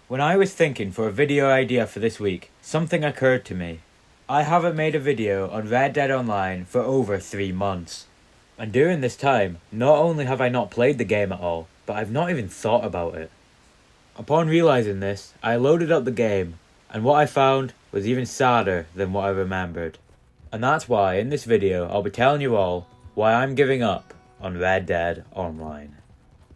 When I was thinking for a video idea for this week, something occurred to me. I haven't made a video on Red Dead Online for over 3 months. And during this time, not only have I not played the game at all, but I've not even thought about it. Upon realizing this, I loaded up the game, and what I found was even sadder than what I remembered. And that's why in this video I'll be telling you all why I'm giving up on Red Dead Online.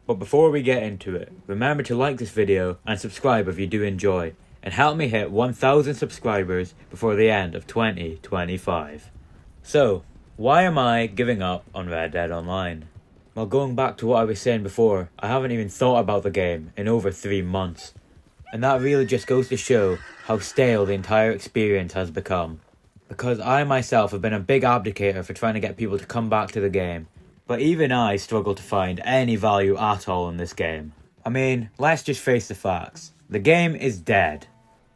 But before we get into it, remember to like this video and subscribe if you do enjoy, and help me hit 1,000 subscribers before the end of 2025. So, why am I giving up on Red Dead Online? Well, going back to what I was saying before, I haven't even thought about the game in over 3 months. And that really just goes to show how stale the entire experience has become. Because I myself have been a big abdicator for trying to get people to come back to the game. But even I struggle to find any value at all in this game. I mean, let's just face the facts. The game is dead.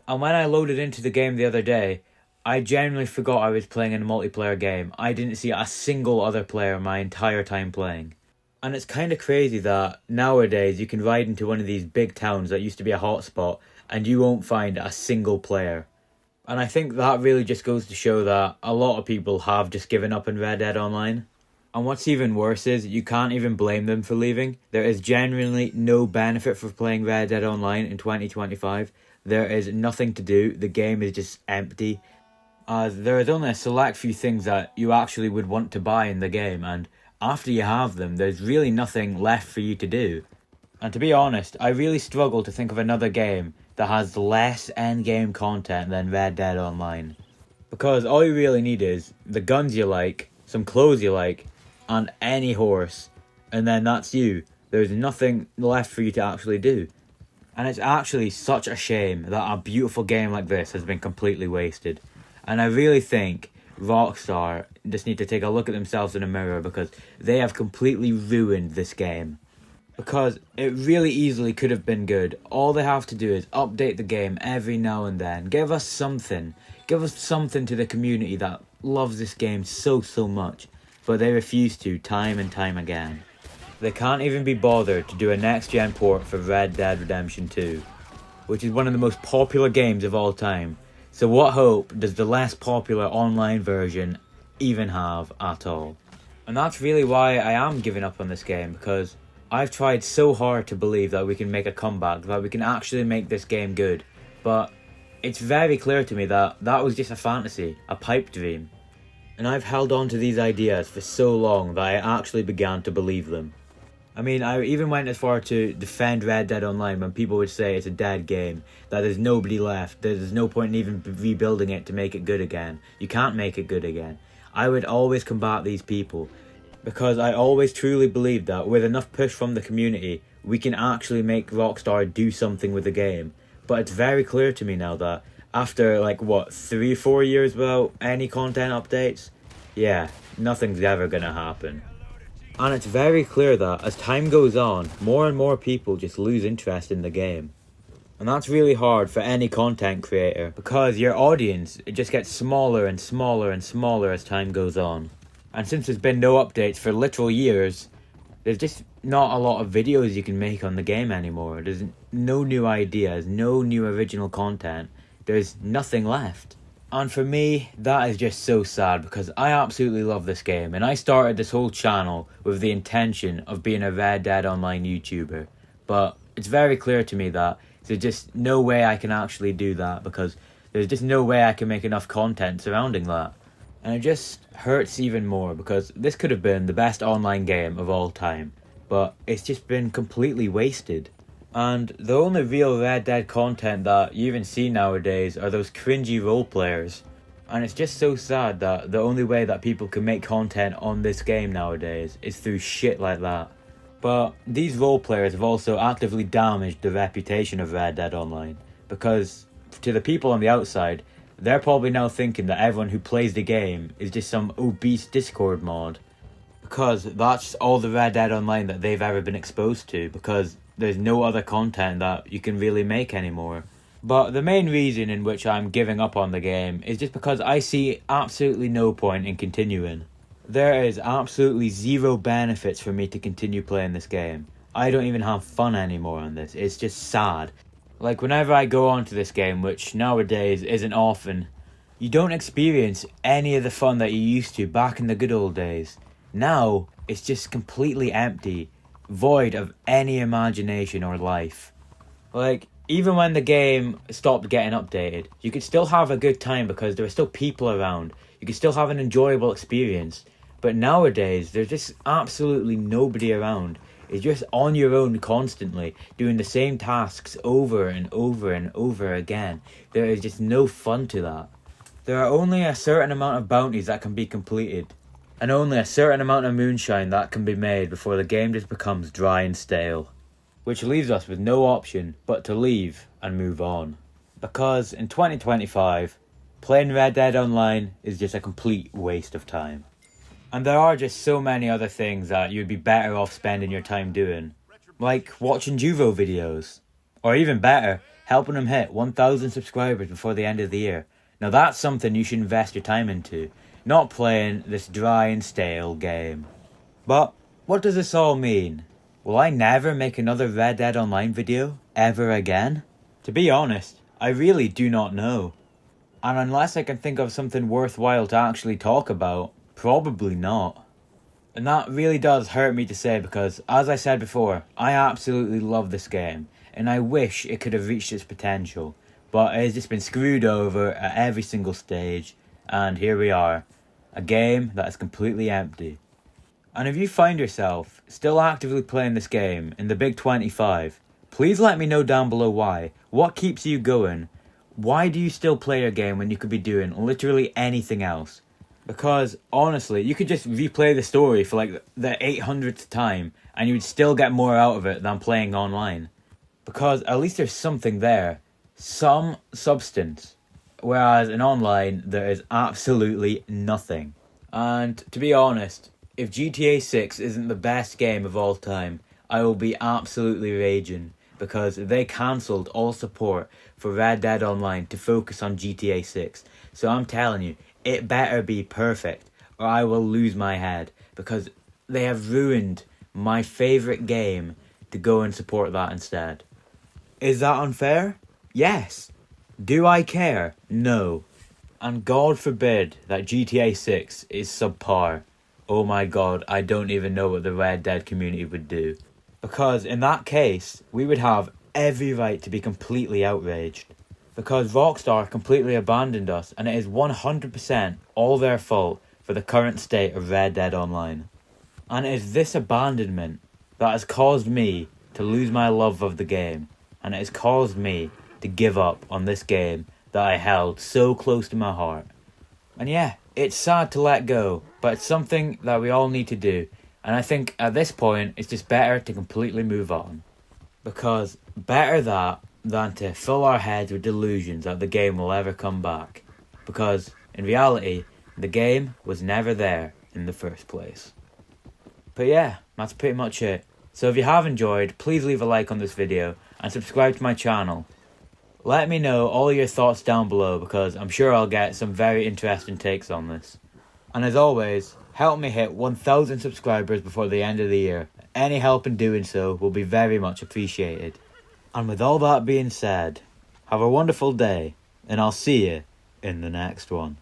And when I loaded into the game the other day, I genuinely forgot I was playing in a multiplayer game. I didn't see a single other player my entire time playing. And it's kind of crazy that nowadays you can ride into one of these big towns that used to be a hotspot and you won't find a single player. And I think that really just goes to show that a lot of people have just given up on Red Dead Online. And what's even worse is, you can't even blame them for leaving. There is genuinely no benefit for playing Red Dead Online in 2025. There is nothing to do, the game is just empty. There is only a select few things that you actually would want to buy in the game, and after you have them, there's really nothing left for you to do. And to be honest, I really struggle to think of another game that has less endgame content than Red Dead Online. Because all you really need is the guns you like, some clothes you like, and any horse, and then that's you. There's nothing left for you to actually do. And it's actually such a shame that a beautiful game like this has been completely wasted. And I really think Rockstar just need to take a look at themselves in a mirror, because they have completely ruined this game. Because it really easily could have been good. All they have to do is update the game every now and then. Give us something. Give us something to the community that loves this game so much. But they refuse to, time and time again. They can't even be bothered to do a next-gen port for Red Dead Redemption 2, which is one of the most popular games of all time. So what hope does the less popular online version even have at all? And that's really why I am giving up on this game, because I've tried so hard to believe that we can make a comeback, that we can actually make this game good. But it's very clear to me that that was just a fantasy, a pipe dream. And I've held on to these ideas for so long that I actually began to believe them. I mean, I even went as far to defend Red Dead Online when people would say it's a dead game, that there's nobody left, there's no point in even rebuilding it to make it good again. You can't make it good again. I would always combat these people, because I always truly believed that with enough push from the community, we can actually make Rockstar do something with the game. But it's very clear to me now that after 3-4 years without any content updates, yeah, nothing's ever gonna happen. And it's very clear that as time goes on, more and more people just lose interest in the game. And that's really hard for any content creator, because your audience, it just gets smaller and smaller and smaller as time goes on. And since there's been no updates for literal years, there's just not a lot of videos you can make on the game anymore. There's no new ideas, no new original content. There's nothing left. And for me, that is just so sad, because I absolutely love this game, and I started this whole channel with the intention of being a Red Dead Online YouTuber. But it's very clear to me that there's just no way I can actually do that, because there's just no way I can make enough content surrounding that. And it just hurts even more, because this could have been the best online game of all time, but it's just been completely wasted. And the only real Red Dead content that you even see nowadays are those cringy role players. And it's just so sad that the only way that people can make content on this game nowadays is through shit like that. But these role players have also actively damaged the reputation of Red Dead Online, because to the people on the outside, they're probably now thinking that everyone who plays the game is just some obese Discord mod. Because that's all the Red Dead Online that they've ever been exposed to, because there's no other content that you can really make anymore. But the main reason in which I'm giving up on the game is just because I see absolutely no point in continuing. There is absolutely zero benefits for me to continue playing this game. I don't even have fun anymore on this. It's just sad. Like, whenever I go onto this game, which nowadays isn't often, you don't experience any of the fun that you used to back in the good old days. Now, it's just completely empty, void of any imagination or life. Like, even when the game stopped getting updated, you could still have a good time because there were still people around. You could still have an enjoyable experience. But nowadays, there's just absolutely nobody around. It's just on your own constantly, doing the same tasks over and over and over again. There is just no fun to that. There are only a certain amount of bounties that can be completed, and only a certain amount of moonshine that can be made before the game just becomes dry and stale. Which leaves us with no option but to leave and move on. Because in 2025, playing Red Dead Online is just a complete waste of time. And there are just so many other things that you'd be better off spending your time doing. Like watching Juvo videos. Or even better, helping him hit 1,000 subscribers before the end of the year. Now that's something you should invest your time into. Not playing this dry and stale game. But what does this all mean? Will I never make another Red Dead Online video ever again? To be honest, I really do not know. And unless I can think of something worthwhile to actually talk about, probably not. And that really does hurt me to say because, as I said before, I absolutely love this game. And I wish it could have reached its potential. But it has just been screwed over at every single stage. And here we are. A game that is completely empty. And if you find yourself still actively playing this game in the Big 25, please let me know down below why. What keeps you going? Why do you still play your game when you could be doing literally anything else? Because, honestly, you could just replay the story for like the 800th time and you would still get more out of it than playing online. Because at least there's something there. Some substance. Whereas in online, there is absolutely nothing. And to be honest, if GTA 6 isn't the best game of all time, I will be absolutely raging. Because they cancelled all support for Red Dead Online to focus on GTA 6. So I'm telling you, it better be perfect or I will lose my head. Because they have ruined my favourite game to go and support that instead. Is that unfair? Yes. Do I care? No. And God forbid that GTA 6 is subpar. Oh my god, I don't even know what the Red Dead community would do. Because in that case, we would have every right to be completely outraged. Because Rockstar completely abandoned us and it is 100% all their fault for the current state of Red Dead Online. And it is this abandonment that has caused me to lose my love of the game. And it has caused me to give up on this game that I held so close to my heart. And yeah, it's sad to let go, but it's something that we all need to do. And I think at this point, it's just better to completely move on. Because better that than to fill our heads with delusions that the game will ever come back. Because in reality, the game was never there in the first place. But yeah, that's pretty much it. So if you have enjoyed, please leave a like on this video and subscribe to my channel. Let me know all your thoughts down below because I'm sure I'll get some very interesting takes on this. And as always, help me hit 1,000 subscribers before the end of the year. Any help in doing so will be very much appreciated. And with all that being said, have a wonderful day and I'll see you in the next one.